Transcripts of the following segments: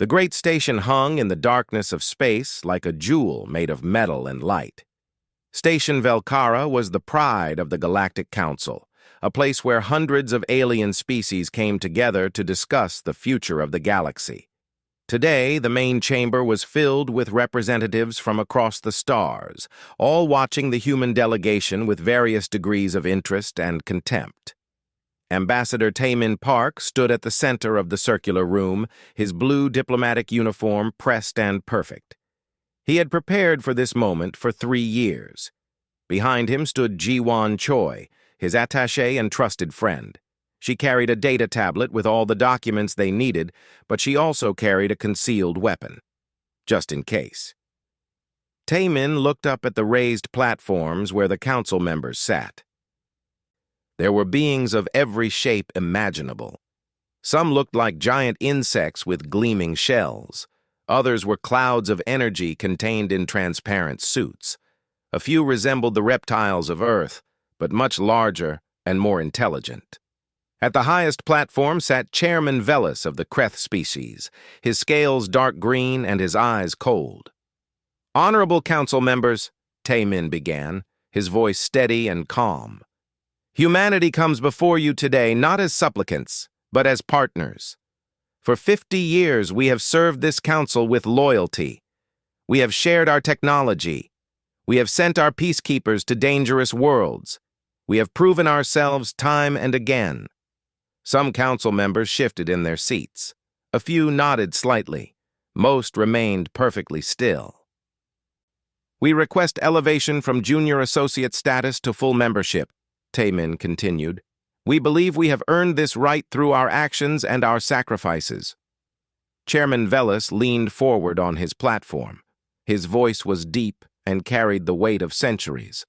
The great station hung in the darkness of space like a jewel made of metal and light. Station Velcara was the pride of the Galactic Council, a place where hundreds of alien species came together to discuss the future of the galaxy. Today, the main chamber was filled with representatives from across the stars, all watching the human delegation with various degrees of interest and contempt. Ambassador Taemin Park stood at the center of the circular room, his blue diplomatic uniform pressed and perfect. He had prepared for this moment for 3 years. Behind him stood Ji-won Choi, his attaché and trusted friend. She carried a data tablet with all the documents they needed, but she also carried a concealed weapon, just in case. Taemin looked up at the raised platforms where the council members sat. There were beings of every shape imaginable. Some looked like giant insects with gleaming shells. Others were clouds of energy contained in transparent suits. A few resembled the reptiles of Earth, but much larger and more intelligent. At the highest platform sat Chairman Velis of the Kreth species, his scales dark green and his eyes cold. "Honorable council members," Taemin began, his voice steady and calm. "Humanity comes before you today not as supplicants, but as partners. For 50 years we have served this council with loyalty. We have shared our technology. We have sent our peacekeepers to dangerous worlds. We have proven ourselves time and again." Some council members shifted in their seats. A few nodded slightly. Most remained perfectly still. "We request elevation from junior associate status to full membership," Taemin continued. "We believe we have earned this right through our actions and our sacrifices." Chairman Velis leaned forward on his platform. His voice was deep and carried the weight of centuries.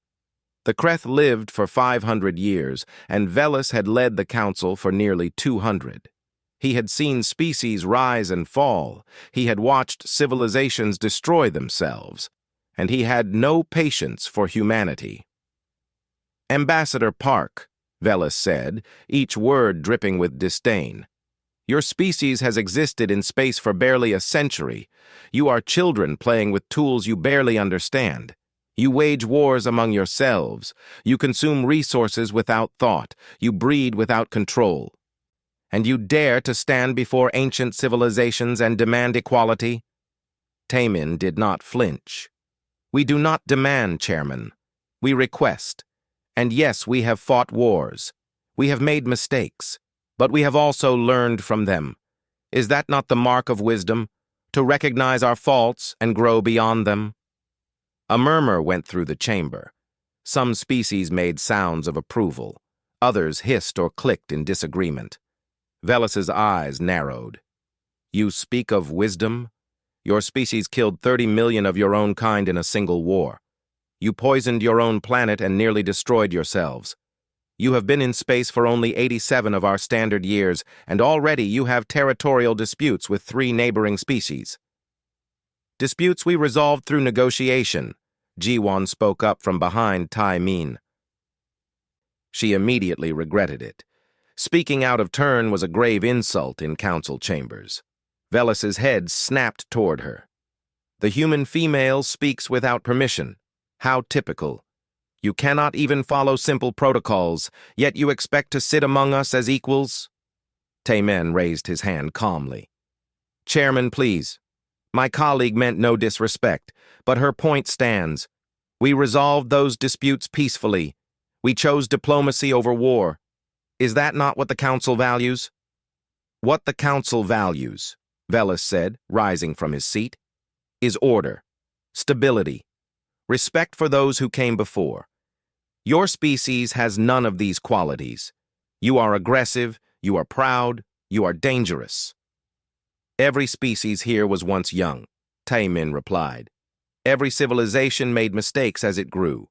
The Kreth lived for 500 years, and Velis had led the council for nearly 200. He had seen species rise and fall, he had watched civilizations destroy themselves, and he had no patience for humanity. "Ambassador Park," Velis said, each word dripping with disdain, "your species has existed in space for barely a century. You are children playing with tools you barely understand. You wage wars among yourselves. You consume resources without thought. You breed without control. And you dare to stand before ancient civilizations and demand equality?" Taemin did not flinch. "We do not demand, Chairman. We request. And yes, we have fought wars. We have made mistakes. But we have also learned from them. Is that not the mark of wisdom? To recognize our faults and grow beyond them?" A murmur went through the chamber. Some species made sounds of approval. Others hissed or clicked in disagreement. Velis's eyes narrowed. "You speak of wisdom? Your species killed 30 million of your own kind in a single war. You poisoned your own planet and nearly destroyed yourselves. You have been in space for only 87 of our standard years, and already you have territorial disputes with 3 neighboring species." "Disputes we resolved through negotiation," Ji-won spoke up from behind Taemin. She immediately regretted it. Speaking out of turn was a grave insult in council chambers. Velis's head snapped toward her. "The human female speaks without permission. How typical. You cannot even follow simple protocols, yet you expect to sit among us as equals?" Taemin raised his hand calmly. "Chairman, please. My colleague meant no disrespect, but her point stands. We resolved those disputes peacefully. We chose diplomacy over war. Is that not what the council values?" "What the council values," Velis said, rising from his seat, "is order, stability, respect for those who came before. Your species has none of these qualities. You are aggressive, you are proud, you are dangerous." "Every species here was once young," Taemin replied. "Every civilization made mistakes as it grew.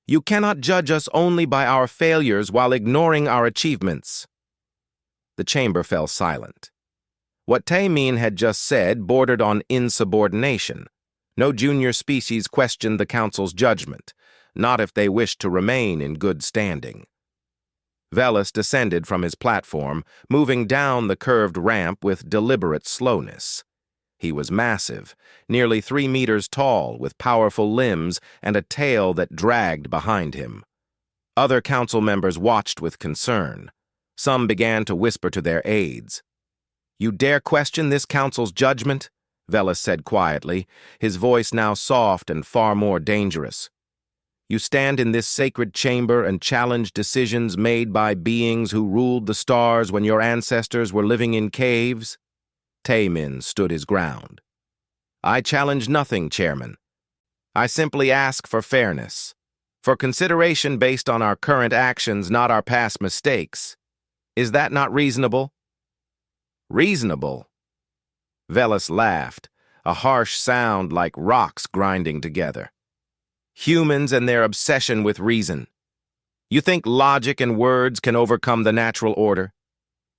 You cannot judge us only by our failures while ignoring our achievements." The chamber fell silent. What Taemin had just said bordered on insubordination. No junior species questioned the council's judgment, not if they wished to remain in good standing. Velis descended from his platform, moving down the curved ramp with deliberate slowness. He was massive, nearly 3 meters tall, with powerful limbs and a tail that dragged behind him. Other council members watched with concern. Some began to whisper to their aides. "You dare question this council's judgment?" Velis said quietly, his voice now soft and far more dangerous. "You stand in this sacred chamber and challenge decisions made by beings who ruled the stars when your ancestors were living in caves?" Taemin stood his ground. "I challenge nothing, Chairman. I simply ask for fairness, for consideration based on our current actions, not our past mistakes. Is that not reasonable?" "Reasonable?" Velis laughed, a harsh sound like rocks grinding together. "Humans and their obsession with reason. You think logic and words can overcome the natural order?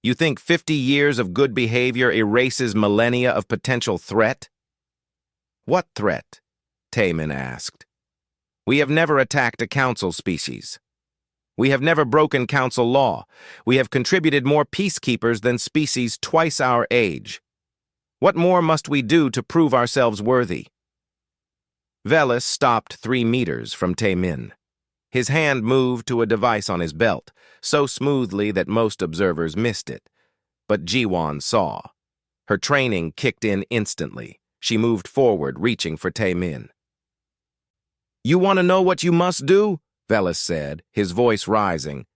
You think 50 years of good behavior erases millennia of potential threat?" "What threat?" Taemin asked. "We have never attacked a council species. We have never broken council law. We have contributed more peacekeepers than species twice our age. What more must we do to prove ourselves worthy?" Velis stopped 3 meters from Taemin. His hand moved to a device on his belt, so smoothly that most observers missed it. But Jiwon saw. Her training kicked in instantly. She moved forward, reaching for Taemin. "You want to know what you must do?" Velis said, his voice rising.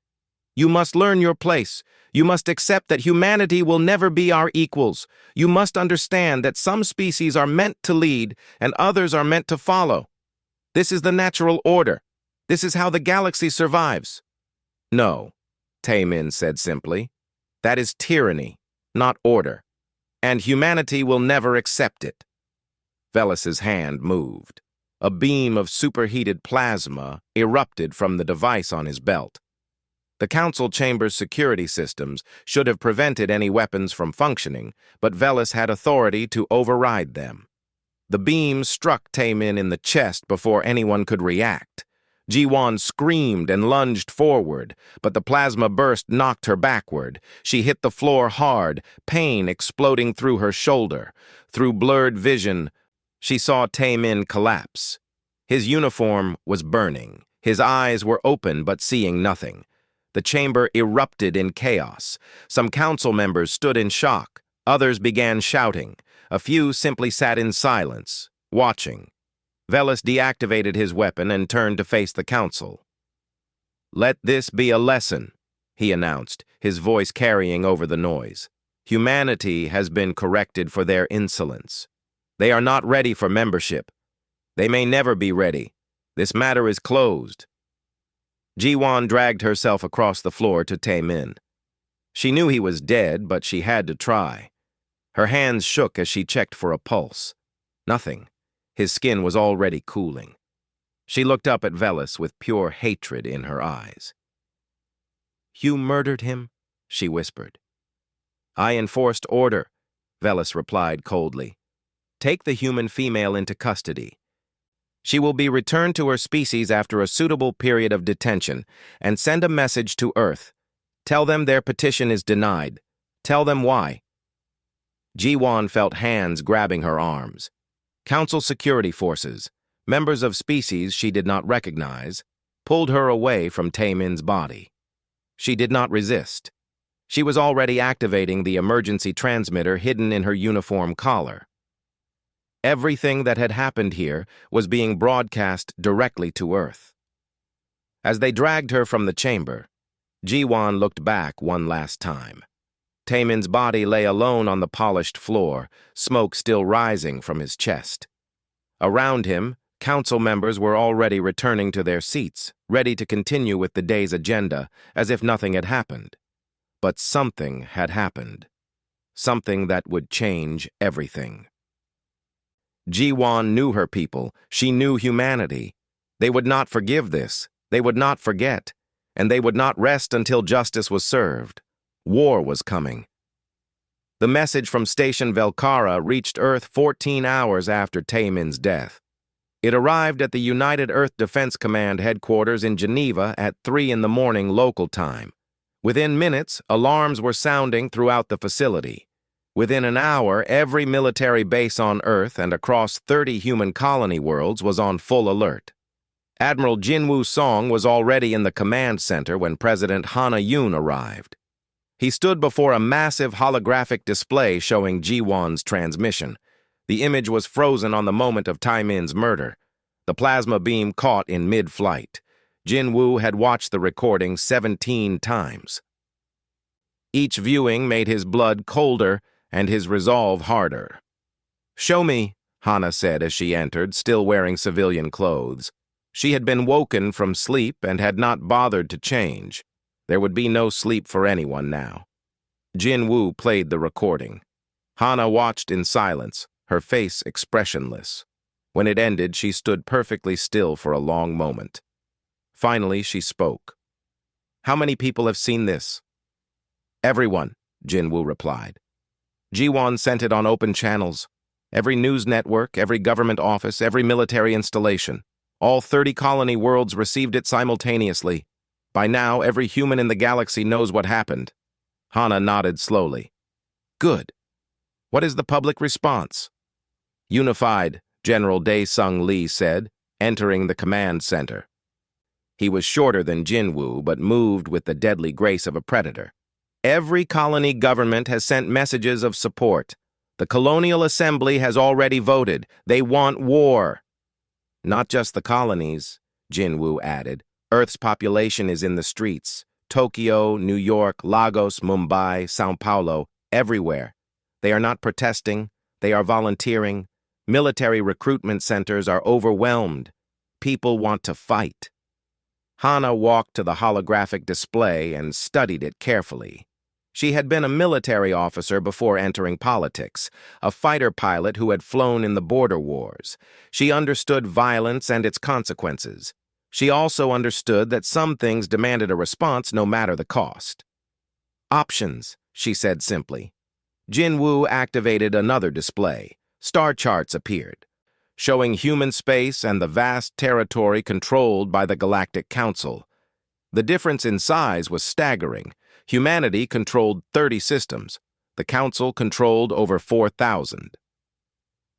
"You must learn your place. You must accept that humanity will never be our equals. You must understand that some species are meant to lead and others are meant to follow. This is the natural order. This is how the galaxy survives." "No," Taemin said simply. "That is tyranny, not order. And humanity will never accept it." Velis's hand moved. A beam of superheated plasma erupted from the device on his belt. The council chamber's security systems should have prevented any weapons from functioning, but Velis had authority to override them. The beam struck Taemin in the chest before anyone could react. Jiwon screamed and lunged forward, but the plasma burst knocked her backward. She hit the floor hard, pain exploding through her shoulder. Through blurred vision, she saw Taemin collapse. His uniform was burning. His eyes were open but seeing nothing. The chamber erupted in chaos. Some council members stood in shock. Others began shouting. A few simply sat in silence, watching. Velis deactivated his weapon and turned to face the council. "Let this be a lesson," he announced, his voice carrying over the noise. "Humanity has been corrected for their insolence. They are not ready for membership. They may never be ready. This matter is closed." Jiwon dragged herself across the floor to Taemin. She knew he was dead, but she had to try. Her hands shook as she checked for a pulse. Nothing. His skin was already cooling. She looked up at Velis with pure hatred in her eyes. "You murdered him?" she whispered. "I enforced order," Velis replied coldly. "Take the human female into custody. She will be returned to her species after a suitable period of detention, and send a message to Earth. Tell them their petition is denied. Tell them why." Jiwon felt hands grabbing her arms. Council security forces, members of species she did not recognize, pulled her away from Taemin's body. She did not resist. She was already activating the emergency transmitter hidden in her uniform collar. Everything that had happened here was being broadcast directly to Earth. As they dragged her from the chamber, Jiwon looked back one last time. Taemin's body lay alone on the polished floor, smoke still rising from his chest. Around him, council members were already returning to their seats, ready to continue with the day's agenda, as if nothing had happened. But something had happened. Something that would change everything. Jiwon knew her people. She knew humanity. They would not forgive this. They would not forget. And they would not rest until justice was served. War was coming. The message from Station Velkara reached Earth 14 hours after Taemin's death. It arrived at the United Earth Defense Command headquarters in Geneva at 3 in the morning local time. Within minutes, alarms were sounding throughout the facility. Within an hour, every military base on Earth and across 30 human colony worlds was on full alert. Admiral Jinwoo Song was already in the command center when President Hana Yoon arrived. He stood before a massive holographic display showing Ji-won's transmission. The image was frozen on the moment of Taemin's murder. The plasma beam caught in mid-flight. Jinwoo had watched the recording 17 times. Each viewing made his blood colder and his resolve harder. "Show me," Hana said as she entered, still wearing civilian clothes. She had been woken from sleep and had not bothered to change. There would be no sleep for anyone now. Jinwoo played the recording. Hana watched in silence, her face expressionless. When it ended, she stood perfectly still for a long moment. Finally, she spoke. "How many people have seen this?" "Everyone," Jinwoo replied. Ji-won sent it on open channels. Every news network, every government office, every military installation. All 30 colony worlds received it simultaneously. By now, every human in the galaxy knows what happened. Hana nodded slowly. "Good. What is the public response?" "Unified," General Dae-sung Lee said, entering the command center. He was shorter than Jinwoo, but moved with the deadly grace of a predator. "Every colony government has sent messages of support. The Colonial Assembly has already voted. They want war." "Not just the colonies," Jinwoo added. "Earth's population is in the streets. Tokyo, New York, Lagos, Mumbai, São Paulo, everywhere. They are not protesting. They are volunteering. Military recruitment centers are overwhelmed. People want to fight." Hana walked to the holographic display and studied it carefully. She had been a military officer before entering politics, a fighter pilot who had flown in the border wars. She understood violence and its consequences. She also understood that some things demanded a response no matter the cost. "Options," she said simply. Jinwoo activated another display. Star charts appeared, showing human space and the vast territory controlled by the Galactic Council. The difference in size was staggering. Humanity controlled 30 systems. The Council controlled over 4,000.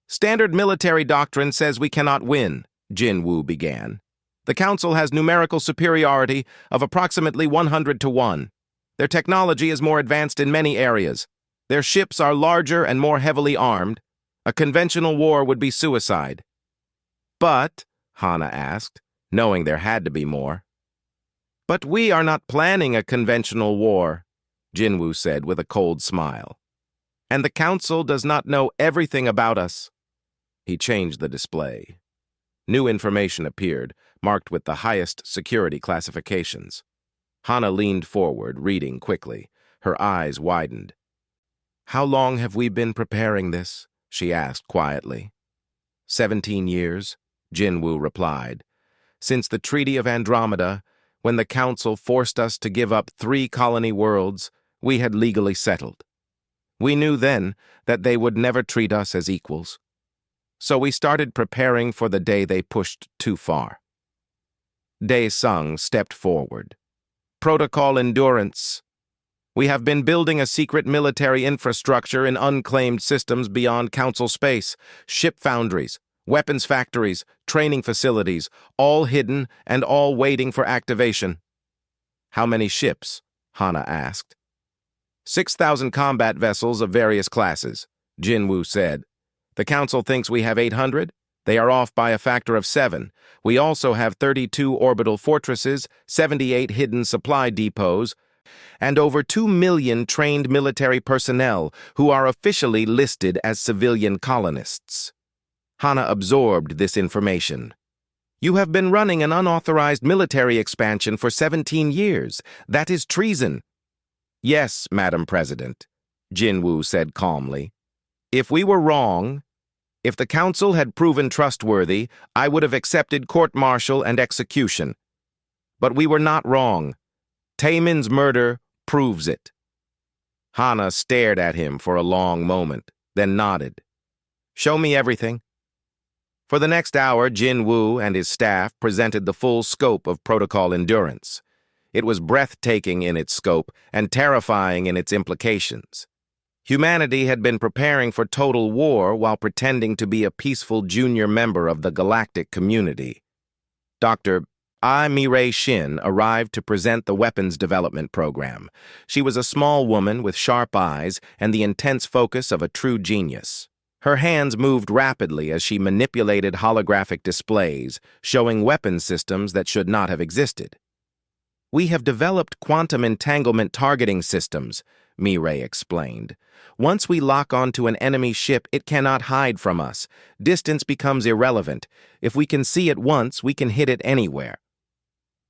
"Standard military doctrine says we cannot win," Jinwoo began. "The Council has numerical superiority of approximately 100 to 1. Their technology is more advanced in many areas. Their ships are larger and more heavily armed. A conventional war would be suicide." "But," Hana asked, knowing there had to be more. "But we are not planning a conventional war," Jinwoo said with a cold smile. "And the Council does not know everything about us." He changed the display. New information appeared, marked with the highest security classifications. Hana leaned forward, reading quickly. Her eyes widened. "How long have we been preparing this?" she asked quietly. 17 years, Jinwoo replied. "Since the Treaty of Andromeda, when the Council forced us to give up 3 colony worlds, we had legally settled. We knew then that they would never treat us as equals. So we started preparing for the day they pushed too far." Dae-sung stepped forward. "Protocol endurance. We have been building a secret military infrastructure in unclaimed systems beyond Council space, ship foundries, weapons factories, training facilities, all hidden and all waiting for activation." "How many ships?" Hana asked. 6,000 combat vessels of various classes, Jinwoo said. "The Council thinks we have 800. They are off by a factor of 7. We also have 32 orbital fortresses, 78 hidden supply depots, and over 2 million trained military personnel who are officially listed as civilian colonists." Hana absorbed this information. "You have been running an unauthorized military expansion for 17 years. That is treason." "Yes, Madam President," Jinwoo said calmly. "If we were wrong, if the Council had proven trustworthy, I would have accepted court-martial and execution. But we were not wrong. Taemin's murder proves it." Hana stared at him for a long moment, then nodded. "Show me everything." For the next hour, Jinwoo and his staff presented the full scope of protocol endurance. It was breathtaking in its scope and terrifying in its implications. Humanity had been preparing for total war while pretending to be a peaceful junior member of the galactic community. Dr. Mirai Shin arrived to present the weapons development program. She was a small woman with sharp eyes and the intense focus of a true genius. Her hands moved rapidly as she manipulated holographic displays, showing weapon systems that should not have existed. "We have developed quantum entanglement targeting systems," Mirai explained. "Once we lock onto an enemy ship, it cannot hide from us. Distance becomes irrelevant. If we can see it once, we can hit it anywhere."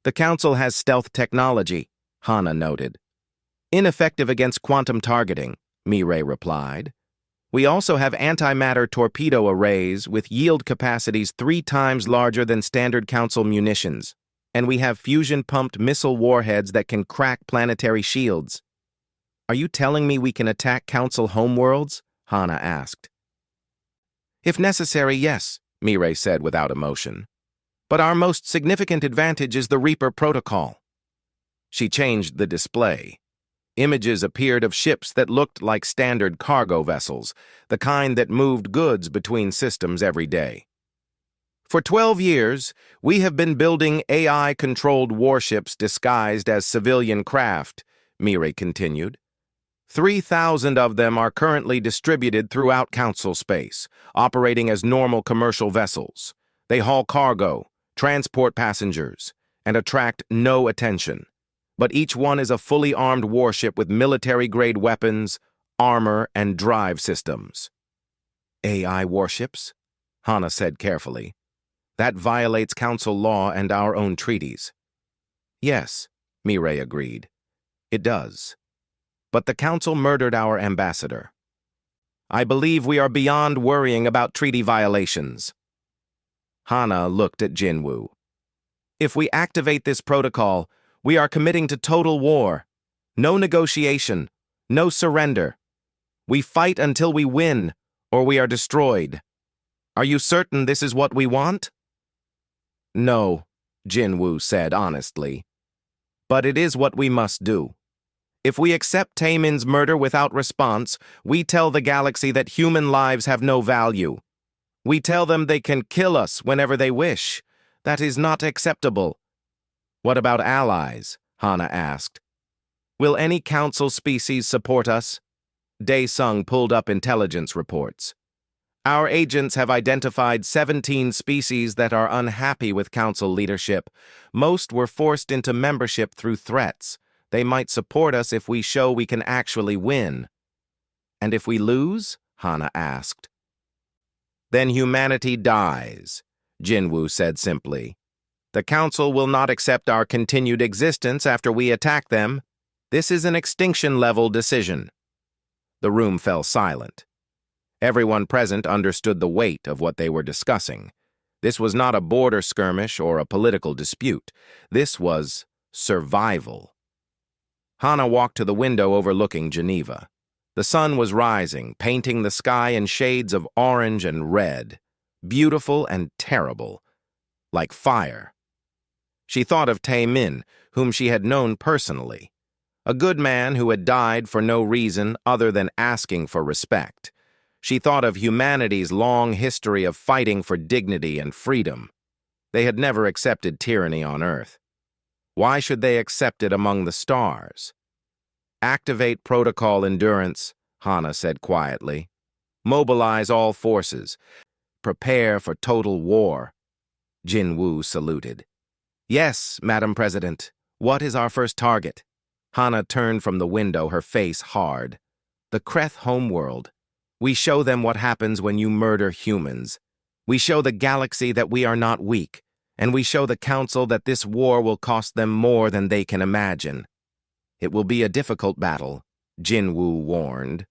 "The Council has stealth technology," Hana noted. "Ineffective against quantum targeting," Mirai replied. "We also have antimatter torpedo arrays with yield capacities 3 times larger than standard Council munitions. And we have fusion-pumped missile warheads that can crack planetary shields." "Are you telling me we can attack Council homeworlds?" Hana asked. "If necessary, yes," Mirai said without emotion. "But our most significant advantage is the Reaper Protocol." She changed the display. Images appeared of ships that looked like standard cargo vessels, the kind that moved goods between systems every day. "For 12 years, we have been building AI-controlled warships disguised as civilian craft," Mirai continued. 3,000 of them are currently distributed throughout Council space, operating as normal commercial vessels. They haul cargo, transport passengers, and attract no attention. But each one is a fully armed warship with military-grade weapons, armor, and drive systems. "AI warships?" Hana said carefully. "That violates Council law and our own treaties." "Yes," Mirai agreed. "It does. But the Council murdered our ambassador. I believe we are beyond worrying about treaty violations." Hana looked at Jinwoo. "If we activate this protocol, we are committing to total war. No negotiation, no surrender. We fight until we win, or we are destroyed. Are you certain this is what we want?" "No," Jinwoo said honestly. "But it is what we must do. If we accept Taemin's murder without response, we tell the galaxy that human lives have no value. We tell them they can kill us whenever they wish. That is not acceptable." "What about allies?" Hana asked. "Will any Council species support us?" Dae-sung pulled up intelligence reports. "Our agents have identified 17 species that are unhappy with Council leadership. Most were forced into membership through threats. They might support us if we show we can actually win." "And if we lose?" Hana asked. "Then humanity dies," Jinwoo said simply. "The Council will not accept our continued existence after we attack them. This is an extinction-level decision." The room fell silent. Everyone present understood the weight of what they were discussing. This was not a border skirmish or a political dispute. This was survival. Hana walked to the window overlooking Geneva. The sun was rising, painting the sky in shades of orange and red, beautiful and terrible, like fire. She thought of Taemin, whom she had known personally, a good man who had died for no reason other than asking for respect. She thought of humanity's long history of fighting for dignity and freedom. They had never accepted tyranny on Earth. Why should they accept it among the stars? "Activate protocol endurance," Hana said quietly. "Mobilize all forces. Prepare for total war." Jinwoo saluted. "Yes, Madam President. What is our first target?" Hana turned from the window, her face hard. "The Kreth homeworld. We show them what happens when you murder humans. We show the galaxy that we are not weak, and we show the Council that this war will cost them more than they can imagine." "It will be a difficult battle," Jinwoo warned.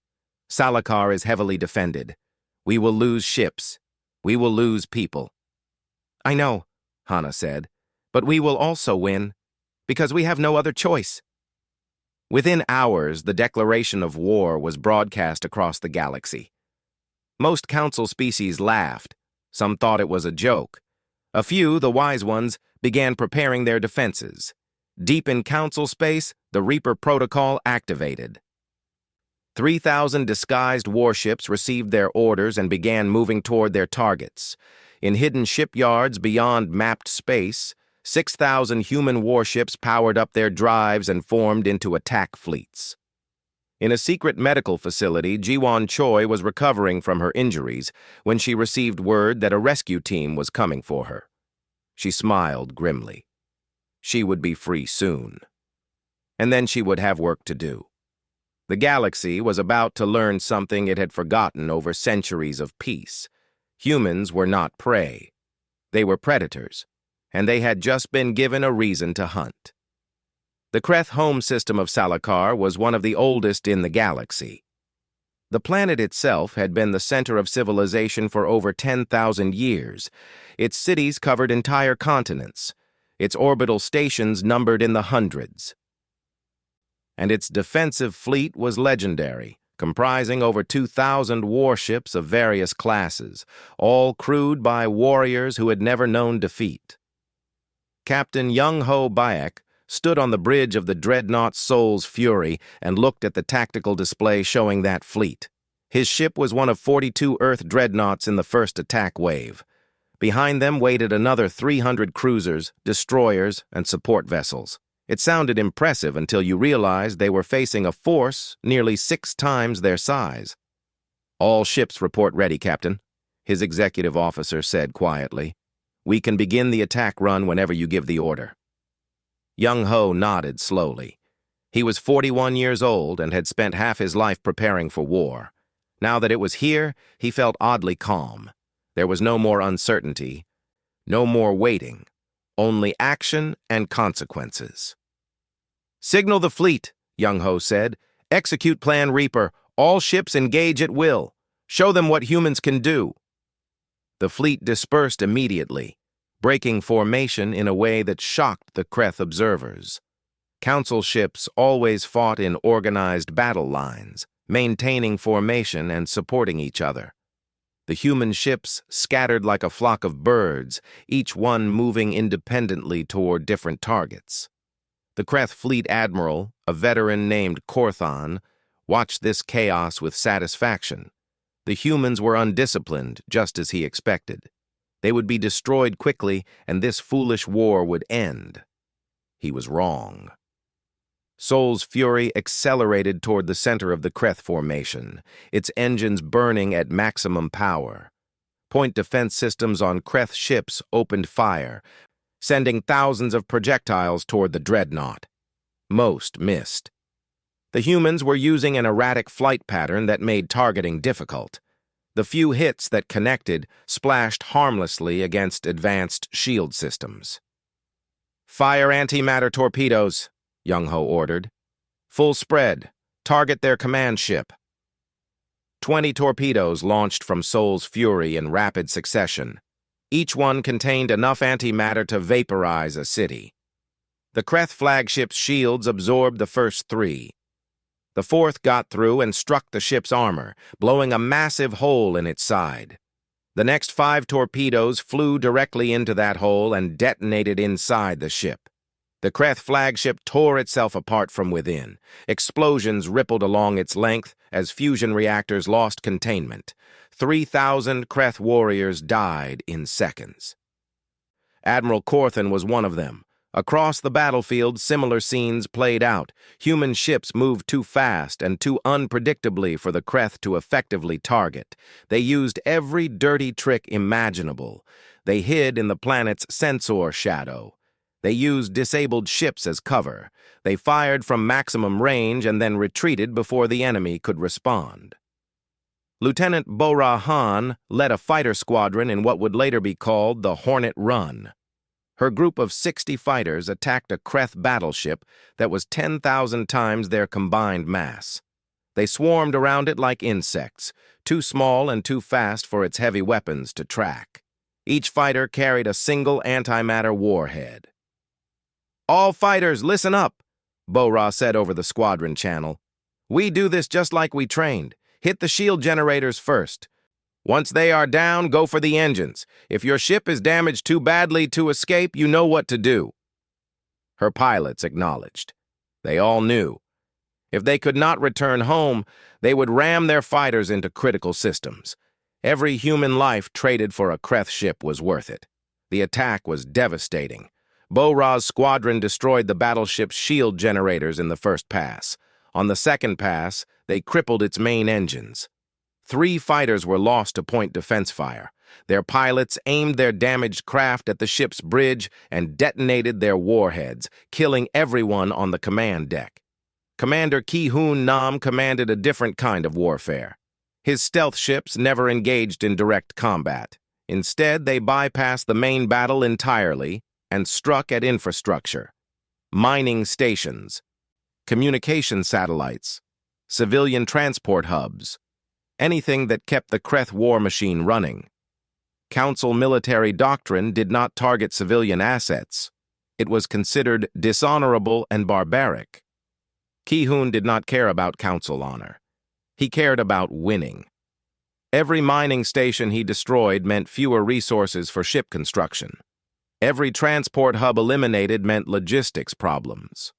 "Salakar is heavily defended. We will lose ships. We will lose people." "I know," Hana said, "but we will also win, because we have no other choice." Within hours, the declaration of war was broadcast across the galaxy. Most Council species laughed. Some thought it was a joke. A few, the wise ones, began preparing their defenses. Deep in Council space, the Reaper Protocol activated. 3,000 disguised warships received their orders and began moving toward their targets. In hidden shipyards beyond mapped space, 6,000 human warships powered up their drives and formed into attack fleets. In a secret medical facility, Jiwon Choi was recovering from her injuries when she received word that a rescue team was coming for her. She smiled grimly. She would be free soon. And then she would have work to do. The galaxy was about to learn something it had forgotten over centuries of peace. Humans were not prey. They were predators, and they had just been given a reason to hunt. The Kreth home system of Salakar was one of the oldest in the galaxy. The planet itself had been the center of civilization for over 10,000 years. Its cities covered entire continents. Its orbital stations numbered in the hundreds. And its defensive fleet was legendary, comprising over 2,000 warships of various classes, all crewed by warriors who had never known defeat. Captain Young-Ho Bayek stood on the bridge of the dreadnought Soul's Fury and looked at the tactical display showing that fleet. His ship was one of 42 Earth dreadnoughts in the first attack wave. Behind them waited another 300 cruisers, destroyers, and support vessels. It sounded impressive until you realized they were facing a force nearly 6 times their size. "All ships report ready, Captain," his executive officer said quietly. "We can begin the attack run whenever you give the order." Young-Ho nodded slowly. He was 41 years old and had spent half his life preparing for war. Now that it was here, he felt oddly calm. There was no more uncertainty, no more waiting, only action and consequences. "Signal the fleet," Young-Ho said. "Execute Plan Reaper. All ships engage at will. Show them what humans can do." The fleet dispersed immediately, breaking formation in a way that shocked the Kreth observers. Council ships always fought in organized battle lines, maintaining formation and supporting each other. The human ships scattered like a flock of birds, each one moving independently toward different targets. The Kreth Fleet Admiral, a veteran named Korthon, watched this chaos with satisfaction. The humans were undisciplined, just as he expected. They would be destroyed quickly, and this foolish war would end. He was wrong. Soul's Fury accelerated toward the center of the Kreth formation, its engines burning at maximum power. Point defense systems on Kreth ships opened fire, sending thousands of projectiles toward the dreadnought. Most missed. The humans were using an erratic flight pattern that made targeting difficult. The few hits that connected splashed harmlessly against advanced shield systems. "Fire antimatter torpedoes," Young-Ho ordered. "Full spread. Target their command ship." 20 torpedoes launched from Soul's Fury in rapid succession. Each one contained enough antimatter to vaporize a city. The Kreth flagship's shields absorbed the first 3. The 4th got through and struck the ship's armor, blowing a massive hole in its side. The next 5 torpedoes flew directly into that hole and detonated inside the ship. The Kreth flagship tore itself apart from within. Explosions rippled along its length as fusion reactors lost containment. 3,000 Kreth warriors died in seconds. Admiral Korthon was one of them. Across the battlefield, similar scenes played out. Human ships moved too fast and too unpredictably for the Kreth to effectively target. They used every dirty trick imaginable. They hid in the planet's sensor shadow. They used disabled ships as cover. They fired from maximum range and then retreated before the enemy could respond. Lieutenant Bora Han led a fighter squadron in what would later be called the Hornet Run. Her group of 60 fighters attacked a Kreth battleship that was 10,000 times their combined mass. They swarmed around it like insects, too small and too fast for its heavy weapons to track. Each fighter carried a single antimatter warhead. "All fighters, listen up," Bora said over the squadron channel. "We do this just like we trained. Hit the shield generators first. Once they are down, go for the engines. If your ship is damaged too badly to escape, you know what to do." Her pilots acknowledged. They all knew. If they could not return home, they would ram their fighters into critical systems. Every human life traded for a Kreth ship was worth it. The attack was devastating. Bo-Ra's squadron destroyed the battleship's shield generators in the first pass. On the second pass, they crippled its main engines. 3 fighters were lost to point defense fire. Their pilots aimed their damaged craft at the ship's bridge and detonated their warheads, killing everyone on the command deck. Commander Ki-Hoon Nam commanded a different kind of warfare. His stealth ships never engaged in direct combat. Instead, they bypassed the main battle entirely and struck at infrastructure, mining stations, communication satellites, civilian transport hubs, anything that kept the Kreth war machine running. Council military doctrine did not target civilian assets. It was considered dishonorable and barbaric. Ki-Hoon did not care about Council honor. He cared about winning. Every mining station he destroyed meant fewer resources for ship construction. Every transport hub eliminated meant logistics problems.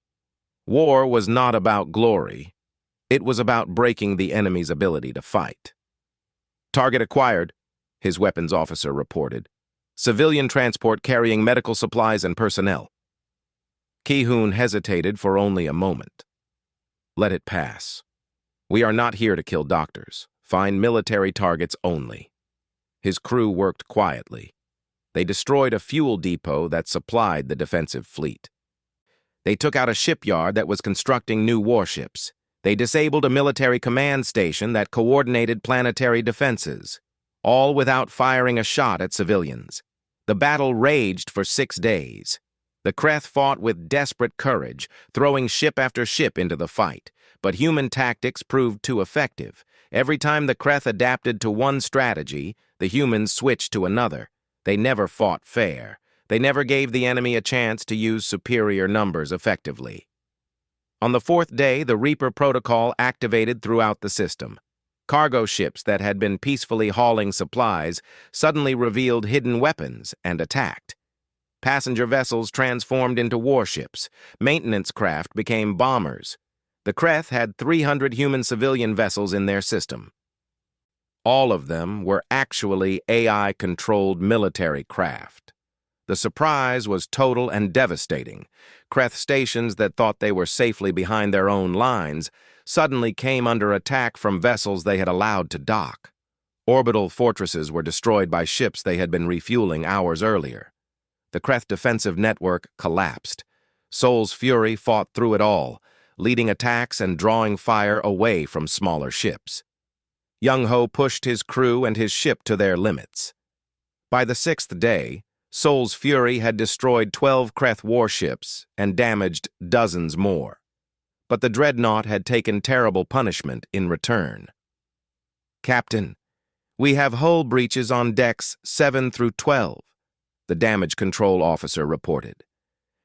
War was not about glory. It was about breaking the enemy's ability to fight. Target acquired, his weapons officer reported. Civilian transport carrying medical supplies and personnel. Ki-Hoon hesitated for only a moment. Let it pass. We are not here to kill doctors. Find military targets only. His crew worked quietly. They destroyed a fuel depot that supplied the defensive fleet. They took out a shipyard that was constructing new warships. They disabled a military command station that coordinated planetary defenses, all without firing a shot at civilians. The battle raged for 6 days. The Kreth fought with desperate courage, throwing ship after ship into the fight. But human tactics proved too effective. Every time the Kreth adapted to one strategy, the humans switched to another. They never fought fair. They never gave the enemy a chance to use superior numbers effectively. On the 4th day, the Reaper protocol activated throughout the system. Cargo ships that had been peacefully hauling supplies suddenly revealed hidden weapons and attacked. Passenger vessels transformed into warships. Maintenance craft became bombers. The Kreth had 300 human civilian vessels in their system. All of them were actually AI-controlled military craft. The surprise was total and devastating. Kreth stations that thought they were safely behind their own lines suddenly came under attack from vessels they had allowed to dock. Orbital fortresses were destroyed by ships they had been refueling hours earlier. The Kreth defensive network collapsed. Sol's Fury fought through it all, leading attacks and drawing fire away from smaller ships. Young-Ho pushed his crew and his ship to their limits. By the 6th day, Sol's Fury had destroyed 12 Kreth warships and damaged dozens more. But the Dreadnought had taken terrible punishment in return. Captain, we have hull breaches on decks 7 through 12, the damage control officer reported.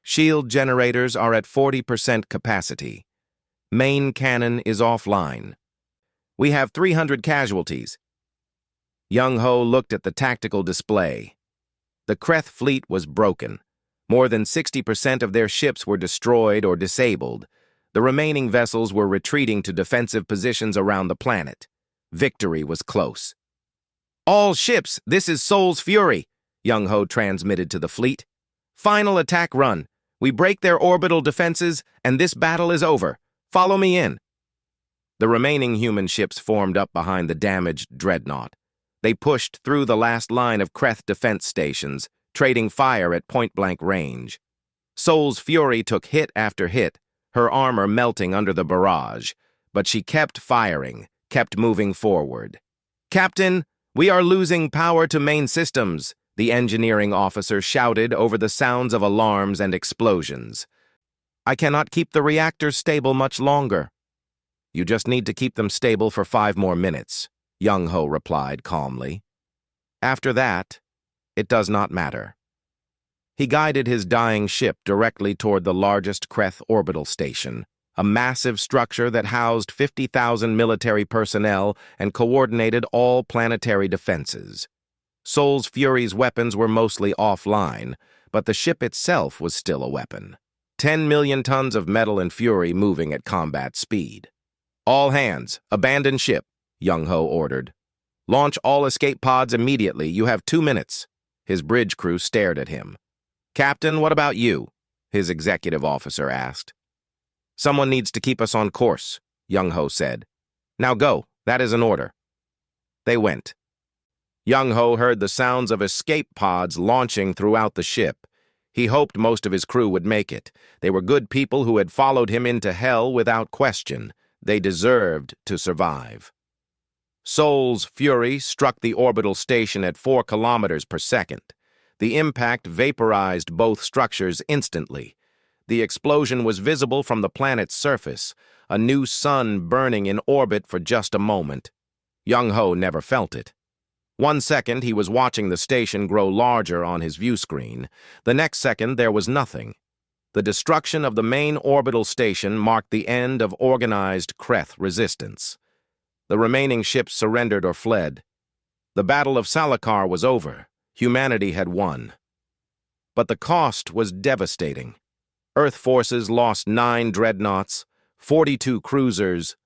Shield generators are at 40% capacity. Main cannon is offline. We have 300 casualties. Young-Ho looked at the tactical display. The Kreth fleet was broken. More than 60% of their ships were destroyed or disabled. The remaining vessels were retreating to defensive positions around the planet. Victory was close. All ships, this is Sol's Fury, Young-Ho transmitted to the fleet. Final attack run. We break their orbital defenses, and this battle is over. Follow me in. The remaining human ships formed up behind the damaged Dreadnought. They pushed through the last line of Kreth defense stations, trading fire at point-blank range. Sol's Fury took hit after hit, her armor melting under the barrage, but she kept firing, kept moving forward. Captain, we are losing power to main systems, the engineering officer shouted over the sounds of alarms and explosions. I cannot keep the reactors stable much longer. You just need to keep them stable for 5 more minutes, Young-Ho replied calmly. After that, it does not matter. He guided his dying ship directly toward the largest Kreth orbital station, a massive structure that housed 50,000 military personnel and coordinated all planetary defenses. Sol's Fury's weapons were mostly offline, but the ship itself was still a weapon. 10 million tons of metal and fury moving at combat speed. "All hands, abandon ship," Young-ho ordered. "Launch all escape pods immediately. You have 2 minutes." His bridge crew stared at him. "Captain, what about you?" his executive officer asked. "Someone needs to keep us on course," Young-ho said. "Now go. That is an order." They went. Young-ho heard the sounds of escape pods launching throughout the ship. He hoped most of his crew would make it. They were good people who had followed him into hell without question. They deserved to survive. Seoul's Fury struck the orbital station at 4 kilometers per second. The impact vaporized both structures instantly. The explosion was visible from the planet's surface, a new sun burning in orbit for just a moment. Young-ho never felt it. 1 second, he was watching the station grow larger on his view screen. The next second, there was nothing. The destruction of the main orbital station marked the end of organized Kreth resistance. The remaining ships surrendered or fled. The Battle of Salakar was over. Humanity had won. But the cost was devastating. Earth forces lost 9 dreadnoughts, 42 cruisers,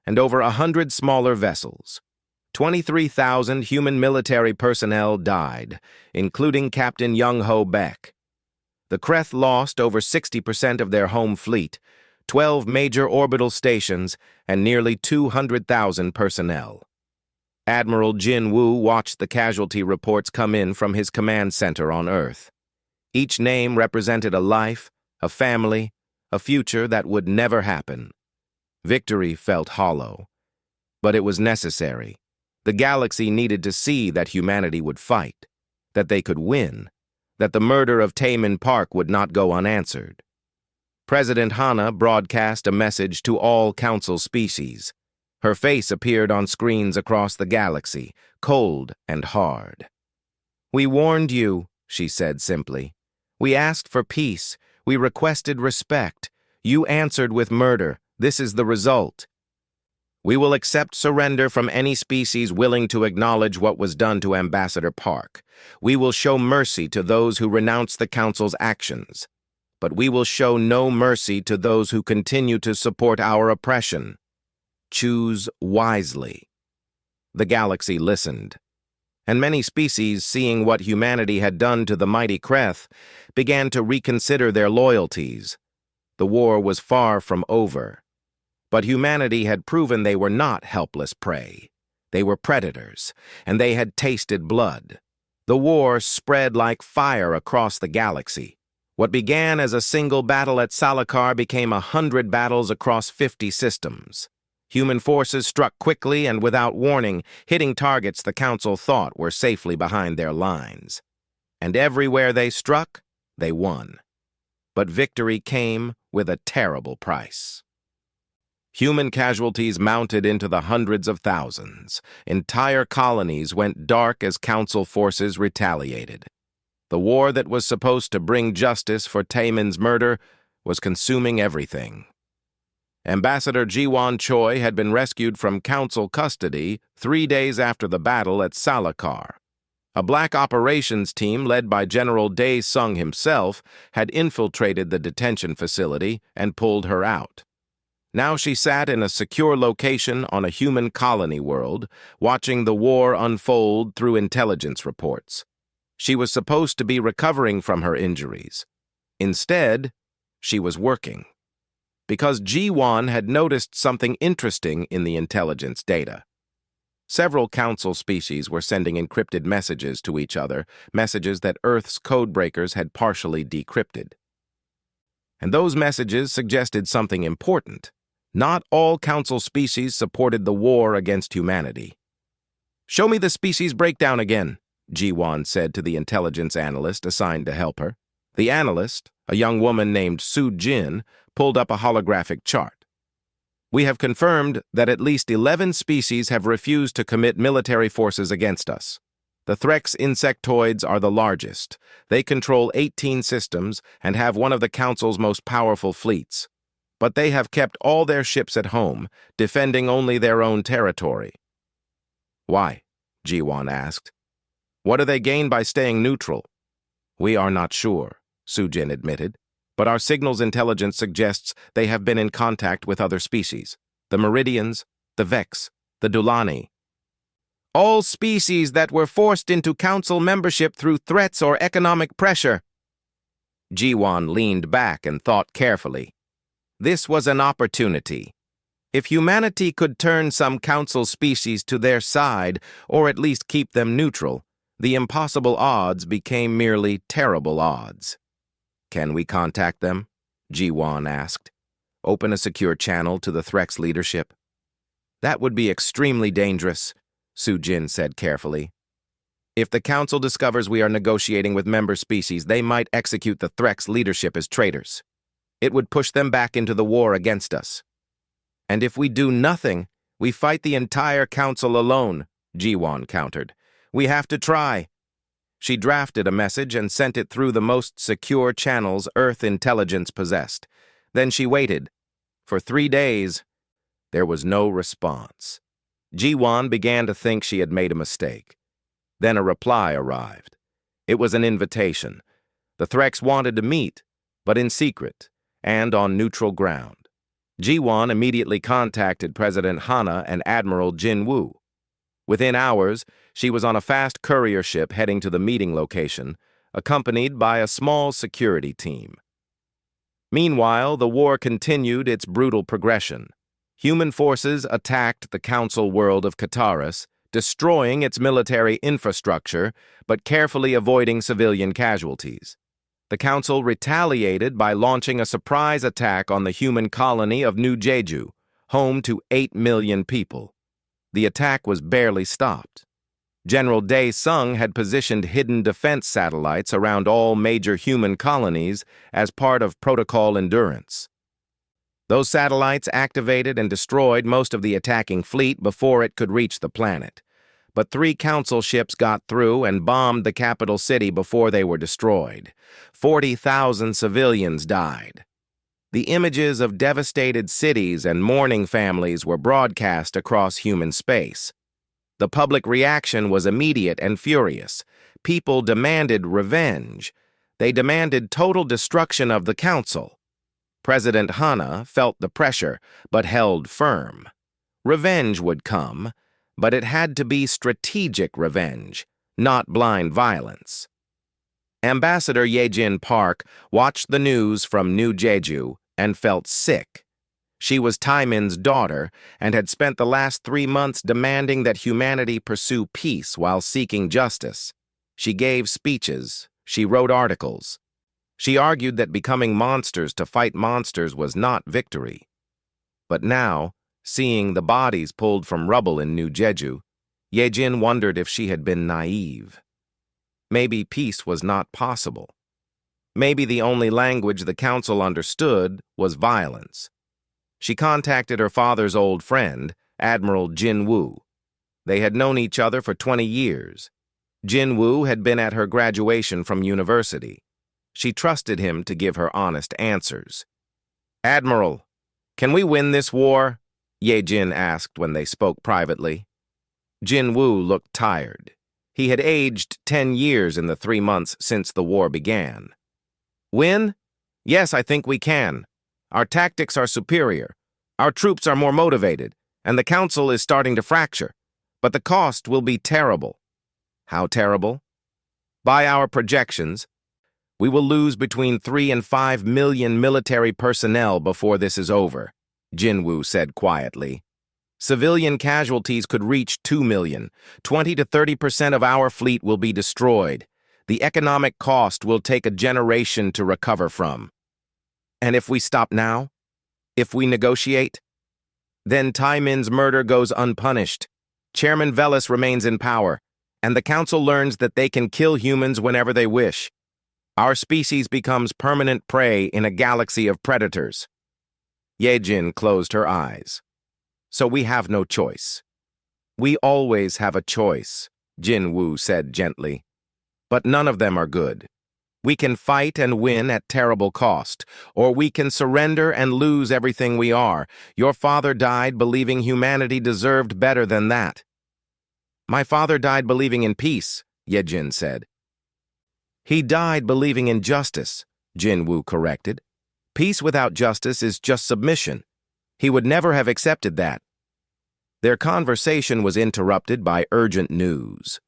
and over 100 smaller vessels. 23,000 human military personnel died, including Captain Young-ho Baek. The Kreth lost over 60% of their home fleet, 12 major orbital stations, and nearly 200,000 personnel. Admiral Jin Woo watched the casualty reports come in from his command center on Earth. Each name represented a life, a family, a future that would never happen. Victory felt hollow, but it was necessary. The galaxy needed to see that humanity would fight, that they could win, that the murder of Taemin Park would not go unanswered. President Hana broadcast a message to all Council species. Her face appeared on screens across the galaxy, cold and hard. "We warned you," she said simply. "We asked for peace. We requested respect. You answered with murder. This is the result. We will accept surrender from any species willing to acknowledge what was done to Ambassador Park. We will show mercy to those who renounce the Council's actions. But we will show no mercy to those who continue to support our oppression. Choose wisely." The galaxy listened. And many species, seeing what humanity had done to the mighty Kreth, began to reconsider their loyalties. The war was far from over. But humanity had proven they were not helpless prey. They were predators, and they had tasted blood. The war spread like fire across the galaxy. What began as a single battle at Salakar became 100 battles across 50 systems. Human forces struck quickly and without warning, hitting targets the Council thought were safely behind their lines. And everywhere they struck, they won. But victory came with a terrible price. Human casualties mounted into the hundreds of thousands. Entire colonies went dark as Council forces retaliated. The war that was supposed to bring justice for Taemin's murder was consuming everything. Ambassador Ji-won Choi had been rescued from Council custody 3 days after the battle at Salakar. A black operations team led by General Dae-sung himself had infiltrated the detention facility and pulled her out. Now she sat in a secure location on a human colony world, watching the war unfold through intelligence reports. She was supposed to be recovering from her injuries. Instead, she was working. Because Ji-won had noticed something interesting in the intelligence data. Several Council species were sending encrypted messages to each other, messages that Earth's codebreakers had partially decrypted. And those messages suggested something important. Not all Council species supported the war against humanity. "Show me the species breakdown again," Ji-won said to the intelligence analyst assigned to help her. The analyst, a young woman named Soo-jin, pulled up a holographic chart. "We have confirmed that at least 11 species have refused to commit military forces against us. The Threx insectoids are the largest. They control 18 systems and have one of the Council's most powerful fleets. But they have kept all their ships at home, defending only their own territory." "Why?" Ji-won asked. "What do they gain by staying neutral?" "We are not sure," Soo-jin admitted. but our signals intelligence suggests they have been in contact with other species. The Meridians, the Vex, the Dulani. All species that were forced into council membership through threats or economic pressure. Jiwan leaned back and thought carefully. This was an opportunity. If humanity could turn some council species to their side, or at least keep them neutral, the impossible odds became merely terrible odds. Can we contact them? Jiwan asked. Open a secure channel to the Threx leadership? That would be extremely dangerous, Sujin said carefully. If the council discovers we are negotiating with member species, they might execute the Threx leadership as traitors. It would push them back into the war against us. And if we do nothing, we fight the entire council alone, Jiwan countered. We have to try. She drafted a message and sent it through the most secure channels Earth intelligence possessed. Then she waited. For 3 days, there was no response. Jiwan began to think she had made a mistake. Then a reply arrived. It was an invitation. The Threx wanted to meet, but in secret and on neutral ground. Jiwan immediately contacted President Hana and Admiral Jin Woo. Within hours, she was on a fast courier ship heading to the meeting location, accompanied by a small security team. Meanwhile, the war continued its brutal progression. Human forces attacked the council world of Kataris, destroying its military infrastructure, but carefully avoiding civilian casualties. The council retaliated by launching a surprise attack on the human colony of New Jeju, home to 8 million people. The attack was barely stopped. General Dae-sung had positioned hidden defense satellites around all major human colonies as part of Protocol Endurance. Those satellites activated and destroyed most of the attacking fleet before it could reach the planet. But 3 council ships got through and bombed the capital city before they were destroyed. 40,000 civilians died. The images of devastated cities and mourning families were broadcast across human space. The public reaction was immediate and furious. People demanded revenge. They demanded total destruction of the council. President Hana felt the pressure, but held firm. Revenge would come, but it had to be strategic revenge, not blind violence. Ambassador Yejin Park watched the news from New Jeju and felt sick. She was Taimin's daughter and had spent the last 3 months demanding that humanity pursue peace while seeking justice. She gave speeches. She wrote articles. She argued that becoming monsters to fight monsters was not victory. But now, seeing the bodies pulled from rubble in New Jeju, Yejin wondered if she had been naive. Maybe peace was not possible. Maybe the only language the council understood was violence. She contacted her father's old friend, Admiral Jin Woo. They had known each other for 20 years. Jin Woo had been at her graduation from university. She trusted him to give her honest answers. "Admiral, can we win this war?" Yejin asked when they spoke privately. Jin Woo looked tired. He had aged 10 years in the 3 months since the war began. "Win? Yes, I think we can. Our tactics are superior. Our troops are more motivated, and the council is starting to fracture. But the cost will be terrible." "How terrible?" "By our projections, we will lose between 3 and 5 million military personnel before this is over," Jinwoo said quietly. "Civilian casualties could reach 2 million. 20 to 30% of our fleet will be destroyed. The economic cost will take a generation to recover from. And if we stop now? If we negotiate? Then Taimin's murder goes unpunished. Chairman Velis remains in power, and the council learns that they can kill humans whenever they wish. Our species becomes permanent prey in a galaxy of predators." Yejin closed her eyes. "So we have no choice." "We always have a choice," Jin Woo said gently. "But none of them are good. We can fight and win at terrible cost, or we can surrender and lose everything we are. Your father died believing humanity deserved better than that." "My father died believing in peace," Yejin said. "He died believing in justice," Jin Woo corrected. Peace without justice is just submission. He would never have accepted that. Their conversation was interrupted by urgent news.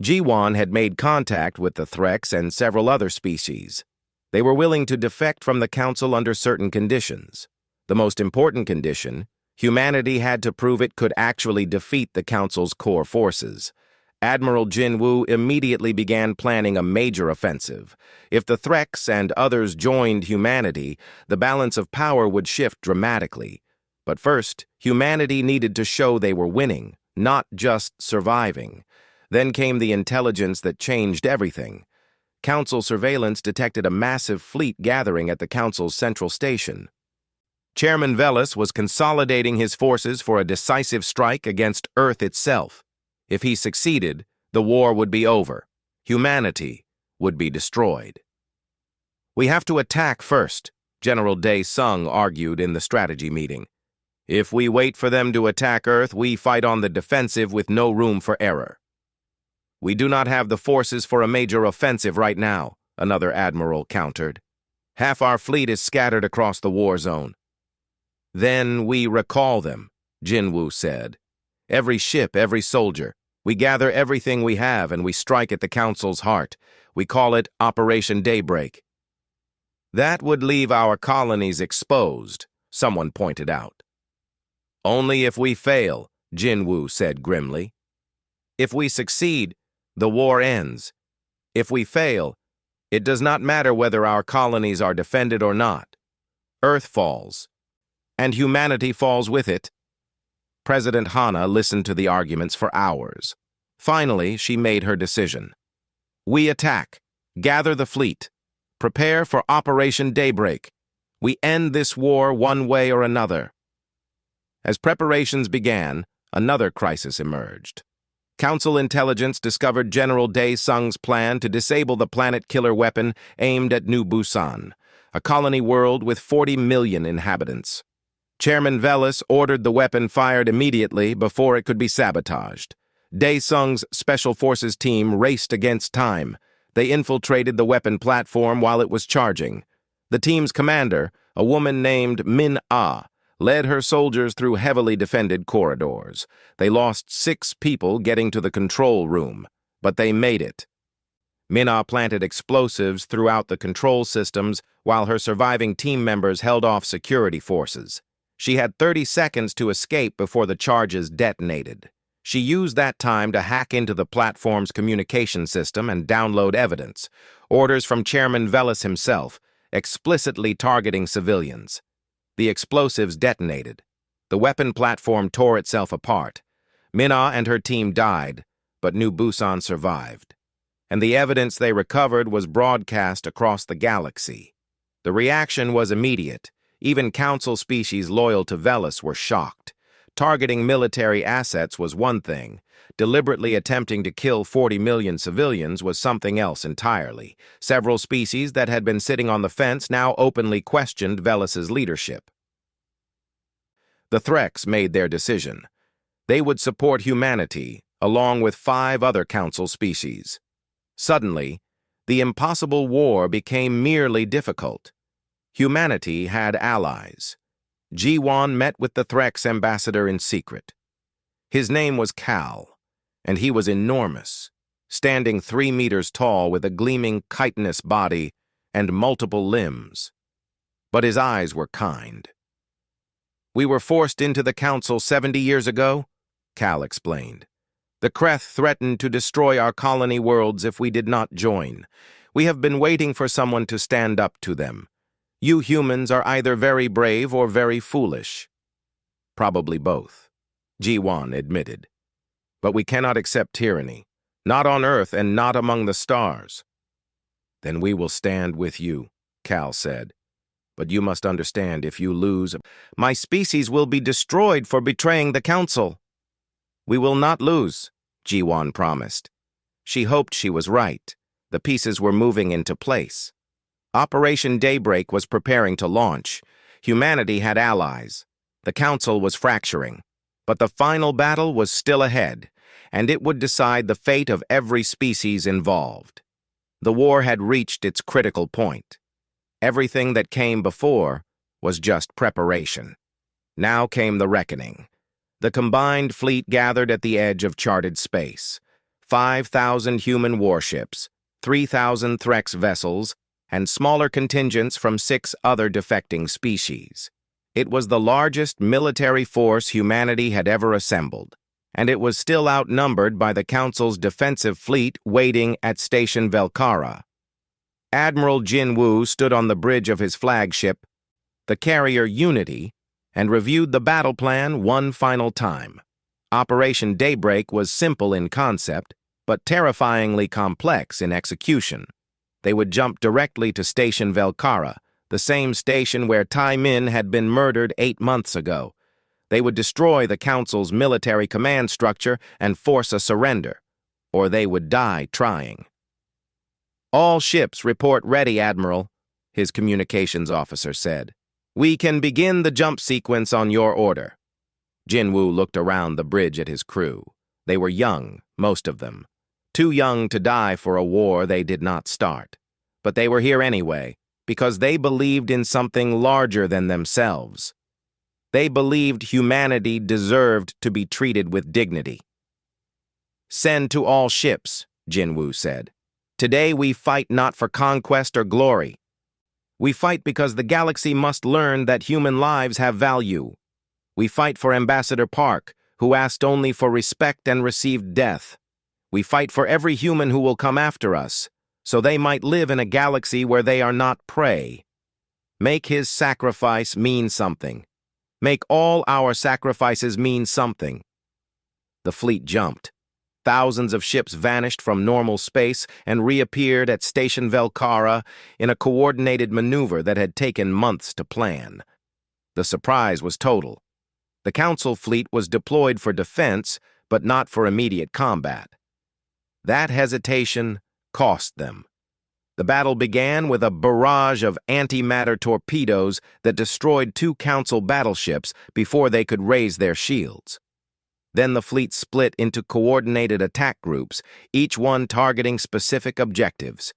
G1 had made contact with the Threx and several other species. They were willing to defect from the Council under certain conditions. The most important condition: humanity had to prove it could actually defeat the Council's core forces. Admiral Jinwoo immediately began planning a major offensive. If the Threx and others joined humanity, the balance of power would shift dramatically. But first, humanity needed to show they were winning, not just surviving. Then came the intelligence that changed everything. Council surveillance detected a massive fleet gathering at the Council's central station. Chairman Velas was consolidating his forces for a decisive strike against Earth itself. If he succeeded, the war would be over. Humanity would be destroyed. "We have to attack first," General Dae-sung argued in the strategy meeting. "If we wait for them to attack Earth, we fight on the defensive with no room for error." "We do not have the forces for a major offensive right now," another admiral countered. "Half our fleet is scattered across the war zone." "Then we recall them," Jinwoo said. "Every ship, every soldier. We gather everything we have and we strike at the Council's heart. We call it Operation Daybreak." "That would leave our colonies exposed," someone pointed out. "Only if we fail," Jinwoo said grimly. "If we succeed, the war ends. If we fail, it does not matter whether our colonies are defended or not. Earth falls, and humanity falls with it." President Hana listened to the arguments for hours. Finally, she made her decision. "We attack. Gather the fleet. Prepare for Operation Daybreak. We end this war one way or another." As preparations began, another crisis emerged. Council intelligence discovered General Dae-sung's plan to disable the planet-killer weapon aimed at New Busan, a colony world with 40 million inhabitants. Chairman Velas ordered the weapon fired immediately before it could be sabotaged. Dae-sung's Special Forces team raced against time. They infiltrated the weapon platform while it was charging. The team's commander, a woman named Min-ah, led her soldiers through heavily defended corridors. They lost 6 people getting to the control room, but they made it. Min-ah planted explosives throughout the control systems while her surviving team members held off security forces. She had 30 seconds to escape before the charges detonated. She used that time to hack into the platform's communication system and download evidence, orders from Chairman Velas himself, explicitly targeting civilians. The explosives detonated. The weapon platform tore itself apart. Min-ah and her team died, but New Busan survived. And the evidence they recovered was broadcast across the galaxy. The reaction was immediate. Even Council species loyal to Velas were shocked. Targeting military assets was one thing. Deliberately attempting to kill 40 million civilians was something else entirely. Several species that had been sitting on the fence now openly questioned Velas's leadership. The Threx made their decision. They would support humanity, along with 5 other Council species. Suddenly, the impossible war became merely difficult. Humanity had allies. G1 met with the Threx ambassador in secret. His name was Cal, and he was enormous, standing 3 meters tall with a gleaming chitinous body and multiple limbs. But his eyes were kind. "We were forced into the Council 70 years ago," Cal explained. "The Kreth threatened to destroy our colony worlds if we did not join. We have been waiting for someone to stand up to them. You humans are either very brave or very foolish." "Probably both," G1 admitted. "But we cannot accept tyranny, not on Earth and not among the stars." "Then we will stand with you," Cal said. "But you must understand, if you lose, my species will be destroyed for betraying the Council." "We will not lose," G1 promised. She hoped she was right. The pieces were moving into place. Operation Daybreak was preparing to launch. Humanity had allies. The Council was fracturing. But the final battle was still ahead, and it would decide the fate of every species involved. The war had reached its critical point. Everything that came before was just preparation. Now came the reckoning. The combined fleet gathered at the edge of charted space. 5,000 human warships, 3,000 Threx vessels, and smaller contingents from 6 other defecting species. It was the largest military force humanity had ever assembled, and it was still outnumbered by the Council's defensive fleet waiting at Station Velkara. Admiral Jin Woo stood on the bridge of his flagship, the carrier Unity, and reviewed the battle plan one final time. Operation Daybreak was simple in concept, but terrifyingly complex in execution. They would jump directly to Station Velkara, the same station where Tai Min had been murdered 8 months ago. They would destroy the Council's military command structure and force a surrender, or they would die trying. "All ships report ready, Admiral," his communications officer said. "We can begin the jump sequence on your order." Jinwoo looked around the bridge at his crew. They were young, most of them. Too young to die for a war they did not start. But they were here anyway, because they believed in something larger than themselves. They believed humanity deserved to be treated with dignity. "Send to all ships," Jinwoo said. "Today we fight not for conquest or glory. We fight because the galaxy must learn that human lives have value. We fight for Ambassador Park, who asked only for respect and received death. We fight for every human who will come after us, so they might live in a galaxy where they are not prey. Make his sacrifice mean something. Make all our sacrifices mean something." The fleet jumped. Thousands of ships vanished from normal space and reappeared at Station Velkara in a coordinated maneuver that had taken months to plan. The surprise was total. The Council fleet was deployed for defense, but not for immediate combat. That hesitation cost them. The battle began with a barrage of antimatter torpedoes that destroyed 2 Council battleships before they could raise their shields. Then the fleet split into coordinated attack groups, each one targeting specific objectives.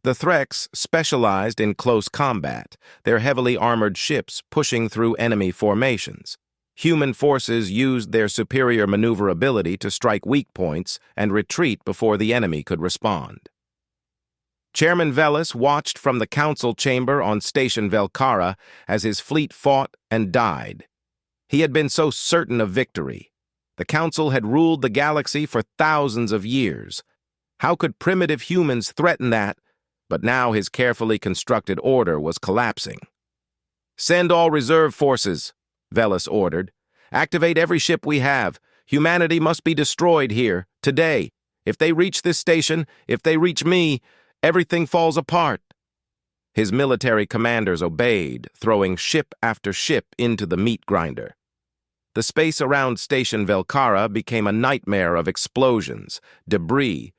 The Threx specialized in close combat, their heavily armored ships pushing through enemy formations. Human forces used their superior maneuverability to strike weak points and retreat before the enemy could respond. Chairman Velis watched from the Council chamber on Station Velkara as his fleet fought and died. He had been so certain of victory. The Council had ruled the galaxy for thousands of years. How could primitive humans threaten that? But now his carefully constructed order was collapsing. "Send all reserve forces," Velis ordered. "Activate every ship we have. Humanity must be destroyed here, today. If they reach this station, if they reach me, everything falls apart." His military commanders obeyed, throwing ship after ship into the meat grinder. The space around Station Velkara became a nightmare of explosions, debris,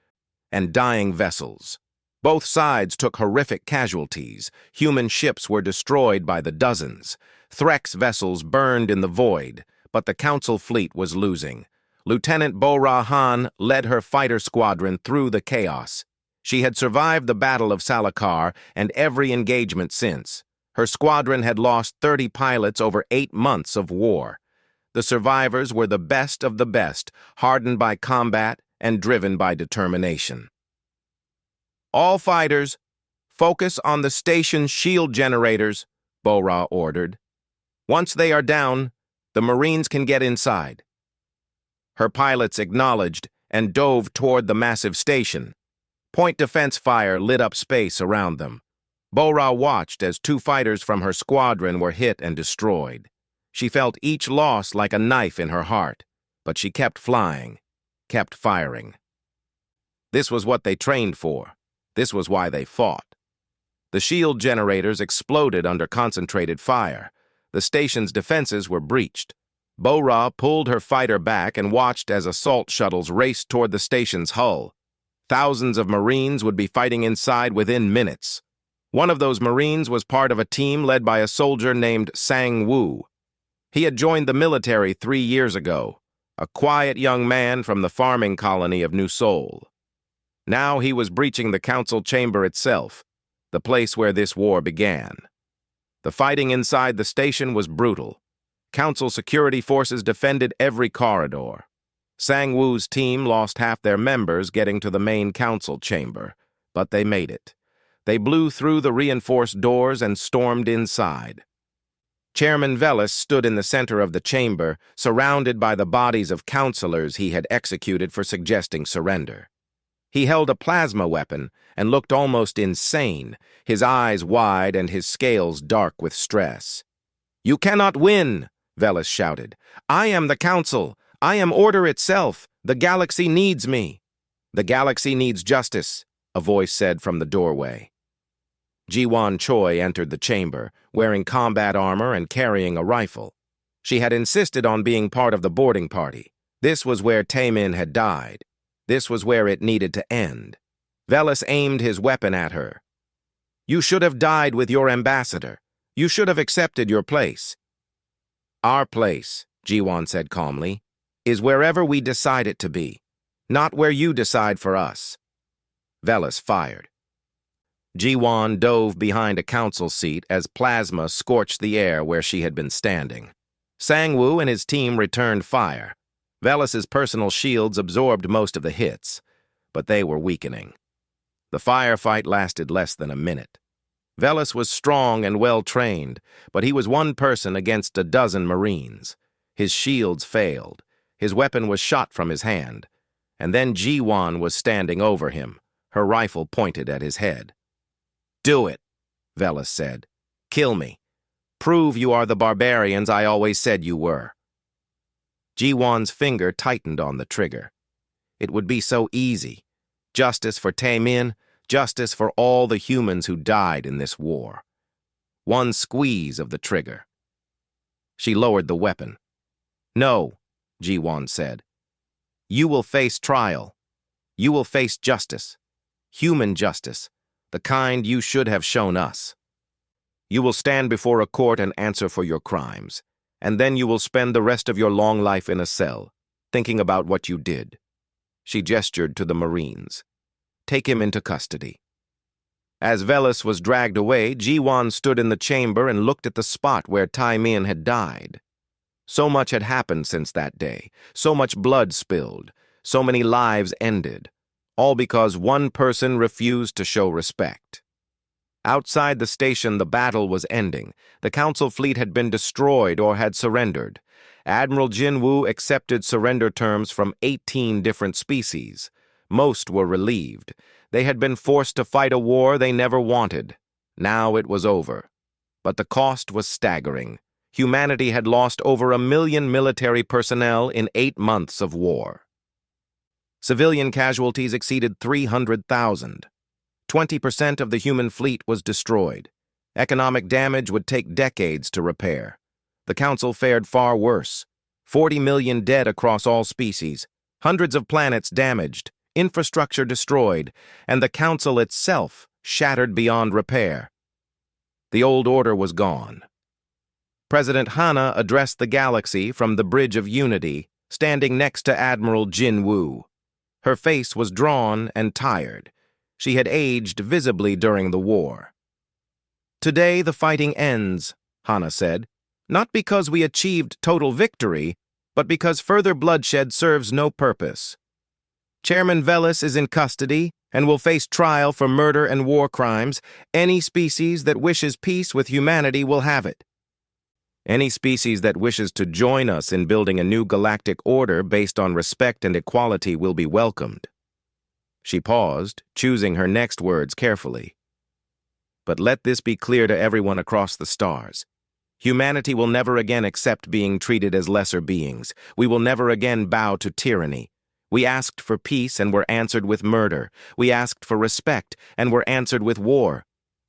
and dying vessels. Both sides took horrific casualties. Human ships were destroyed by the dozens. Threx vessels burned in the void, but the Council fleet was losing. Lieutenant Bo-Ra Han led her fighter squadron through the chaos. She had survived the Battle of Salakar and every engagement since. Her squadron had lost 30 pilots over 8 months of war. The survivors were the best of the best, hardened by combat and driven by determination. "All fighters, focus on the station's shield generators," Bo-Ra ordered. "Once they are down, the Marines can get inside." Her pilots acknowledged and dove toward the massive station. Point defense fire lit up space around them. Bo-Ra watched as 2 fighters from her squadron were hit and destroyed. She felt each loss like a knife in her heart, but she kept flying, kept firing. This was what they trained for. This was why they fought. The shield generators exploded under concentrated fire. The station's defenses were breached. Bo-Ra pulled her fighter back and watched as assault shuttles raced toward the station's hull. Thousands of Marines would be fighting inside within minutes. One of those Marines was part of a team led by a soldier named Sang Woo. He had joined the military 3 years ago, a quiet young man from the farming colony of New Seoul. Now he was breaching the Council chamber itself. the place where this war began. The fighting inside the station was brutal. Council security forces defended every corridor. Sang-woo's team lost half their members getting to the main council chamber, but they made it. They blew through the reinforced doors and stormed inside. Chairman Velis stood in the center of the chamber, surrounded by the bodies of counselors he had executed for suggesting surrender. He held a plasma weapon and looked almost insane, his eyes wide and his scales dark with stress. "You cannot win," Velis shouted. "I am the council. I am order itself. The galaxy needs me." "The galaxy needs justice," a voice said from the doorway. Ji-Won Choi entered the chamber, wearing combat armor and carrying a rifle. She had insisted on being part of the boarding party. This was where Taemin had died. This was where it needed to end. Velis aimed his weapon at her. "You should have died with your ambassador. You should have accepted your place." "Our place," Ji-Won said calmly, "is wherever we decide it to be, not where you decide for us." Velis fired. Ji-Won dove behind a council seat as plasma scorched the air where she had been standing. Sang-woo and his team returned fire. Velis's personal shields absorbed most of the hits, but they were weakening. The firefight lasted less than a minute. Velis was strong and well-trained, but he was one person against a dozen Marines. His shields failed. His weapon was shot from his hand. And then Ji-Won was standing over him, her rifle pointed at his head. "Do it," Velis said. "Kill me. Prove you are the barbarians I always said you were." Ji-Won's finger tightened on the trigger. It would be so easy. Justice for Taemin, justice for all the humans who died in this war. One squeeze of the trigger. She lowered the weapon. "No," Ji-Won said. "You will face trial. You will face justice. Human justice. The kind you should have shown us. You will stand before a court and answer for your crimes, and then you will spend the rest of your long life in a cell, thinking about what you did." She gestured to the Marines. "Take him into custody." As Velis was dragged away, Ji-Won stood in the chamber and looked at the spot where Taemin had died. So much had happened since that day, so much blood spilled, so many lives ended. All because one person refused to show respect. Outside the station, the battle was ending. The council fleet had been destroyed or had surrendered. Admiral Jin-Woo accepted surrender terms from 18 different species. Most were relieved. They had been forced to fight a war they never wanted. Now it was over. But the cost was staggering. Humanity had lost over 1 million military personnel in 8 months of war. Civilian casualties exceeded 300,000. 20% of the human fleet was destroyed. Economic damage would take decades to repair. The council fared far worse. 40 million dead across all species, hundreds of planets damaged, infrastructure destroyed, and the council itself shattered beyond repair. The old order was gone. President Hana addressed the galaxy from the Bridge of Unity, standing next to Admiral Jin-Woo. Her face was drawn and tired. She had aged visibly during the war. "Today the fighting ends," Hana said, "not because we achieved total victory, but because further bloodshed serves no purpose. Chairman Velis is in custody and will face trial for murder and war crimes. Any species that wishes peace with humanity will have it. Any species that wishes to join us in building a new galactic order based on respect and equality will be welcomed." She paused, choosing her next words carefully. "But let this be clear to everyone across the stars. Humanity will never again accept being treated as lesser beings. We will never again bow to tyranny. We asked for peace and were answered with murder. We asked for respect and were answered with war.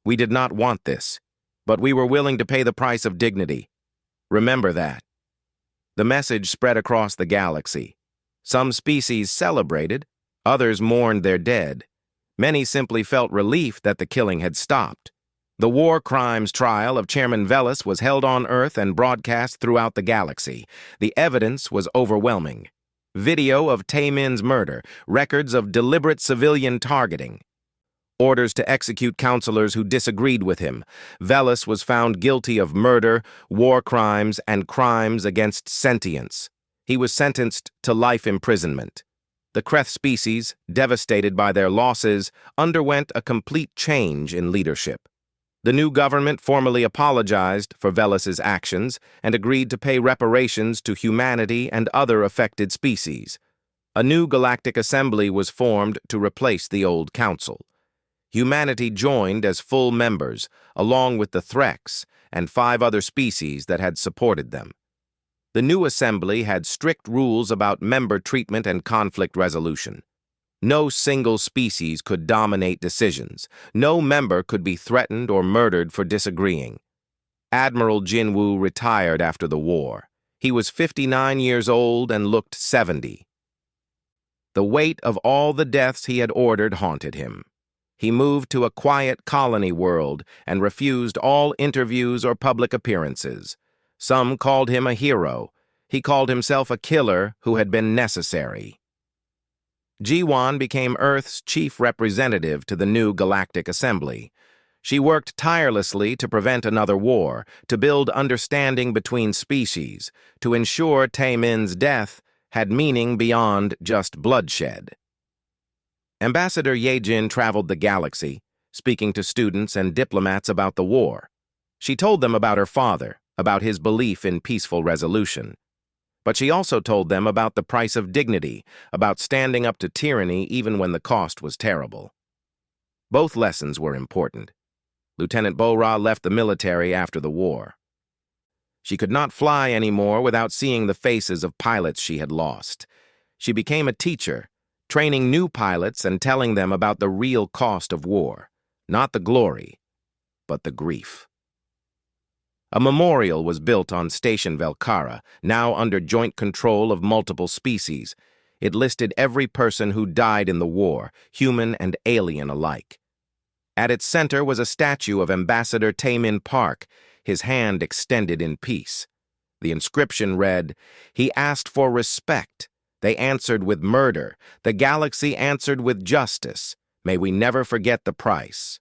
We did not want this, but we were willing to pay the price of dignity. Remember that." The message spread across the galaxy. Some species celebrated, others mourned their dead. Many simply felt relief that the killing had stopped. The war crimes trial of Chairman Velis was held on Earth and broadcast throughout the galaxy. The evidence was overwhelming. Video of Taemin's murder, records of deliberate civilian targeting. orders to execute counselors who disagreed with him. Velis was found guilty of murder, war crimes, and crimes against sentience. He was sentenced to life imprisonment. The Kreth species, devastated by their losses, underwent a complete change in leadership. The new government formally apologized for Velis's actions and agreed to pay reparations to humanity and other affected species. A new Galactic Assembly was formed to replace the old council. Humanity joined as full members, along with the Threx and 5 other species that had supported them. The new assembly had strict rules about member treatment and conflict resolution. No single species could dominate decisions. No member could be threatened or murdered for disagreeing. Admiral Jinwoo retired after the war. He was 59 years old and looked 70. The weight of all the deaths he had ordered haunted him. He moved to a quiet colony world and refused all interviews or public appearances. Some called him a hero. He called himself a killer who had been necessary. Ji-won became Earth's chief representative to the new Galactic Assembly. She worked tirelessly to prevent another war, to build understanding between species, to ensure Taemin's death had meaning beyond just bloodshed. Ambassador Yejin traveled the galaxy, speaking to students and diplomats about the war. She told them about her father, about his belief in peaceful resolution. But she also told them about the price of dignity, about standing up to tyranny even when the cost was terrible. Both lessons were important. Lieutenant Bo-ra left the military after the war. She could not fly anymore without seeing the faces of pilots she had lost. She became a teacher, training new pilots and telling them about the real cost of war, not the glory, but the grief. A memorial was built on Station Velkara, now under joint control of multiple species. It listed every person who died in the war, human and alien alike. At its center was a statue of Ambassador Taemin Park, his hand extended in peace. The inscription read, "He asked for respect. They answered with murder. The galaxy answered with justice. May we never forget the price."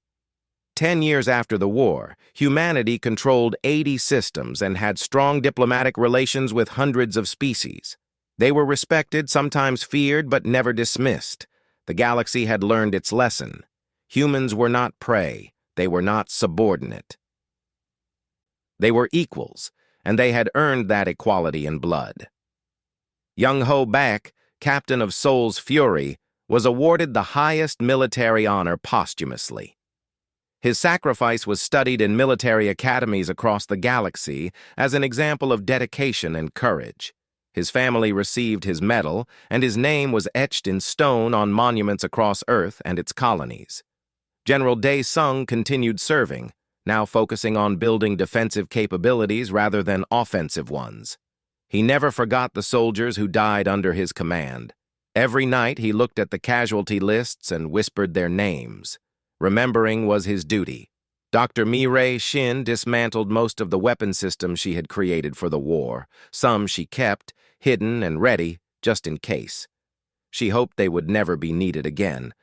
10 years after the war, humanity controlled 80 systems and had strong diplomatic relations with hundreds of species. They were respected, sometimes feared, but never dismissed. The galaxy had learned its lesson. Humans were not prey. They were not subordinate. They were equals, and they had earned that equality in blood. Young-ho Bak, captain of Seoul's Fury, was awarded the highest military honor posthumously. His sacrifice was studied in military academies across the galaxy as an example of dedication and courage. His family received his medal, and his name was etched in stone on monuments across Earth and its colonies. General Dae-sung continued serving, now focusing on building defensive capabilities rather than offensive ones. He never forgot the soldiers who died under his command. Every night he looked at the casualty lists and whispered their names. Remembering was his duty. Dr. Mireille Shin dismantled most of the weapon systems she had created for the war. Some she kept, hidden and ready, just in case. She hoped they would never be needed again.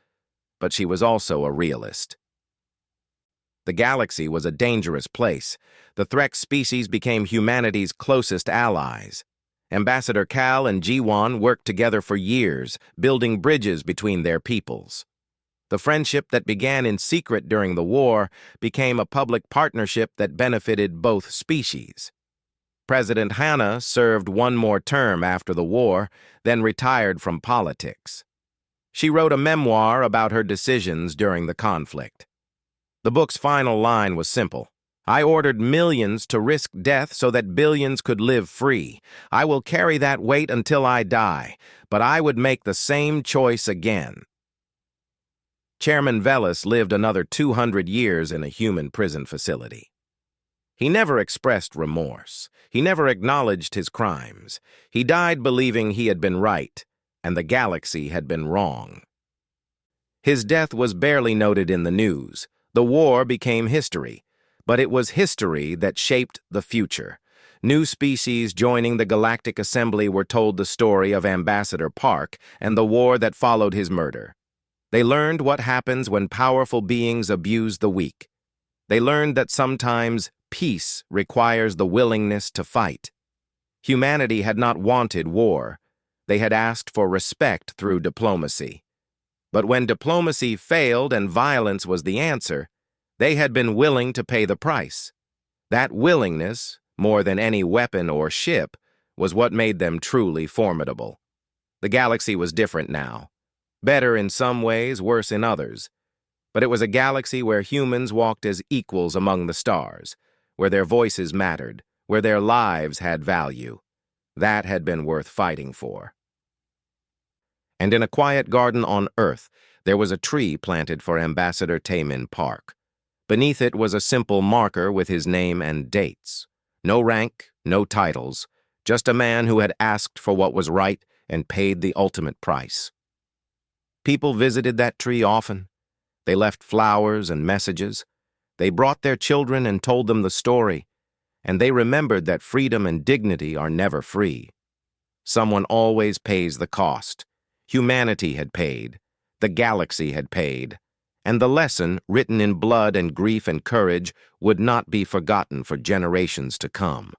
But she was also a realist. The galaxy was a dangerous place. The Threx species became humanity's closest allies. Ambassador Cal and Ji-won worked together for years, building bridges between their peoples. The friendship that began in secret during the war became a public partnership that benefited both species. President Hanna served one more term after the war, then retired from politics. She wrote a memoir about her decisions during the conflict. The book's final line was simple. "I ordered millions to risk death so that billions could live free. I will carry that weight until I die, but I would make the same choice again." Chairman Velis lived another 200 years in a human prison facility. He never expressed remorse. He never acknowledged his crimes. He died believing he had been right, and the galaxy had been wrong. His death was barely noted in the news. The war became history, but it was history that shaped the future. New species joining the Galactic Assembly were told the story of Ambassador Park and the war that followed his murder. They learned what happens when powerful beings abuse the weak. They learned that sometimes peace requires the willingness to fight. Humanity had not wanted war. They had asked for respect through diplomacy. But when diplomacy failed and violence was the answer, they had been willing to pay the price. That willingness, more than any weapon or ship, was what made them truly formidable. The galaxy was different now. Better in some ways, worse in others. But it was a galaxy where humans walked as equals among the stars, where their voices mattered, where their lives had value. That had been worth fighting for. And in a quiet garden on Earth, there was a tree planted for Ambassador Taemin Park. Beneath it was a simple marker with his name and dates. No rank, no titles, just a man who had asked for what was right and paid the ultimate price. People visited that tree often. They left flowers and messages. They brought their children and told them the story, and they remembered that freedom and dignity are never free. Someone always pays the cost. Humanity had paid. The galaxy had paid. And the lesson, written in blood and grief and courage, would not be forgotten for generations to come.